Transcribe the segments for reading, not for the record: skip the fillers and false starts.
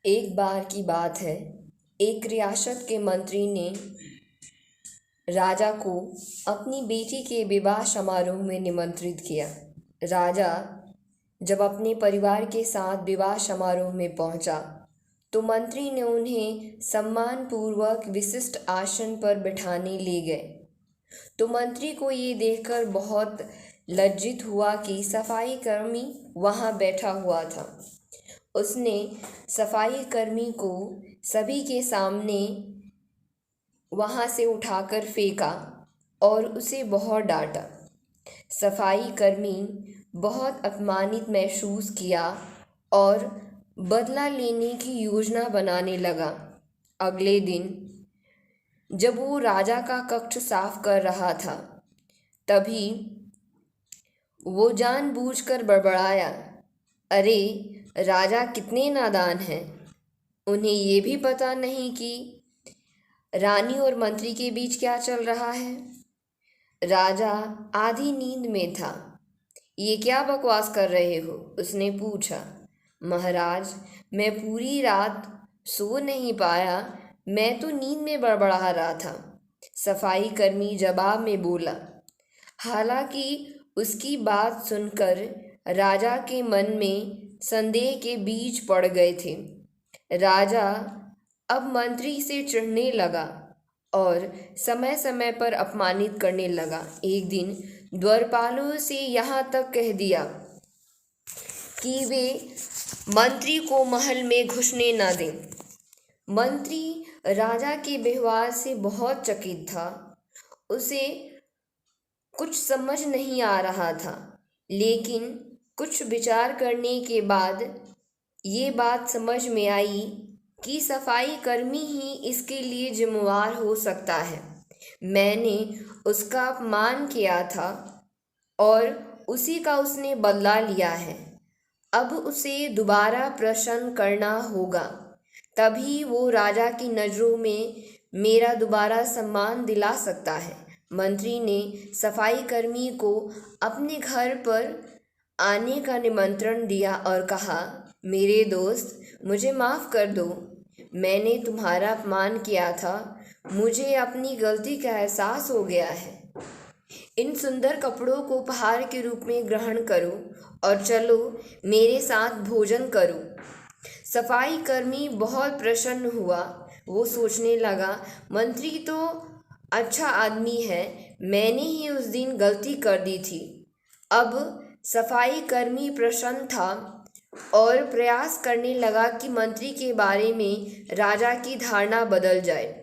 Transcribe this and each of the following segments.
एक बार की बात है। एक रियासत के मंत्री ने राजा को अपनी बेटी के विवाह समारोह में निमंत्रित किया। राजा जब अपने परिवार के साथ विवाह समारोह में पहुंचा, तो मंत्री ने उन्हें सम्मानपूर्वक विशिष्ट आसन पर बिठाने ले गए। तो मंत्री को ये देखकर बहुत लज्जित हुआ कि सफाई कर्मी वहाँ बैठा हुआ था। उसने सफाई कर्मी को सभी के सामने वहाँ से उठाकर फेंका और उसे बहुत डांटा। सफाई कर्मी बहुत अपमानित महसूस किया और बदला लेने की योजना बनाने लगा। अगले दिन जब वो राजा का कक्ष साफ कर रहा था, तभी वो जानबूझकर बड़बड़ाया, अरे राजा कितने नादान हैं। उन्हें ये भी पता नहीं कि रानी और मंत्री के बीच क्या चल रहा है। राजा आधी नींद में था। ये क्या बकवास कर रहे हो? उसने पूछा। महाराज, मैं पूरी रात सो नहीं पाया, मैं तो नींद में बड़बड़ा रहा था, सफाई कर्मी जवाब में बोला। हालांकि उसकी बात सुनकर राजा के मन में संदेह के बीज पड़ गए थे। राजा अब मंत्री से चिढ़ने लगा और समय समय पर अपमानित करने लगा। एक दिन द्वारपालों से यहाँ तक कह दिया कि वे मंत्री को महल में घुसने न दें। मंत्री राजा के व्यवहार से बहुत चकित था। उसे कुछ समझ नहीं आ रहा था, लेकिन कुछ विचार करने के बाद ये बात समझ में आई कि सफाई कर्मी ही इसके लिए जिम्मेवार हो सकता है। मैंने उसका अपमान किया था और उसी का उसने बदला लिया है। अब उसे दोबारा प्रसन्न करना होगा, तभी वो राजा की नज़रों में मेरा दोबारा सम्मान दिला सकता है। मंत्री ने सफाई कर्मी को अपने घर पर आने का निमंत्रण दिया और कहा, मेरे दोस्त, मुझे माफ़ कर दो। मैंने तुम्हारा अपमान किया था। मुझे अपनी गलती का एहसास हो गया है। इन सुंदर कपड़ों को उपहार के रूप में ग्रहण करो और चलो मेरे साथ भोजन करो। सफाई कर्मी बहुत प्रसन्न हुआ। वो सोचने लगा, मंत्री तो अच्छा आदमी है, मैंने ही उस दिन गलती कर दी थी। अब सफाई कर्मी प्रसन्न था और प्रयास करने लगा कि मंत्री के बारे में राजा की धारणा बदल जाए।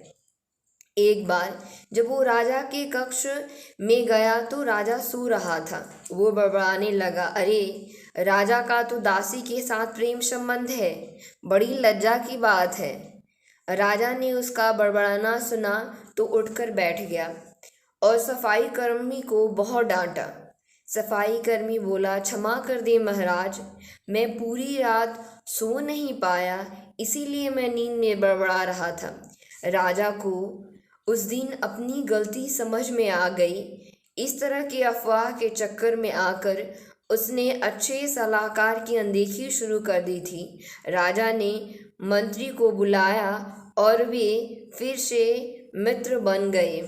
एक बार जब वो राजा के कक्ष में गया तो राजा सो रहा था। वो बड़बड़ाने लगा, अरे राजा का तो दासी के साथ प्रेम संबंध है, बड़ी लज्जा की बात है। राजा ने उसका बड़बड़ाना सुना तो उठकर बैठ गया और सफाई कर्मी को बहुत डांटा। सफाई कर्मी बोला, क्षमा कर दे महाराज, मैं पूरी रात सो नहीं पाया, इसीलिए मैं नींद में बड़बड़ा रहा था। राजा को उस दिन अपनी गलती समझ में आ गई। इस तरह के अफवाह के चक्कर में आकर उसने अच्छे सलाहकार की अनदेखी शुरू कर दी थी। राजा ने मंत्री को बुलाया और वे फिर से मित्र बन गए।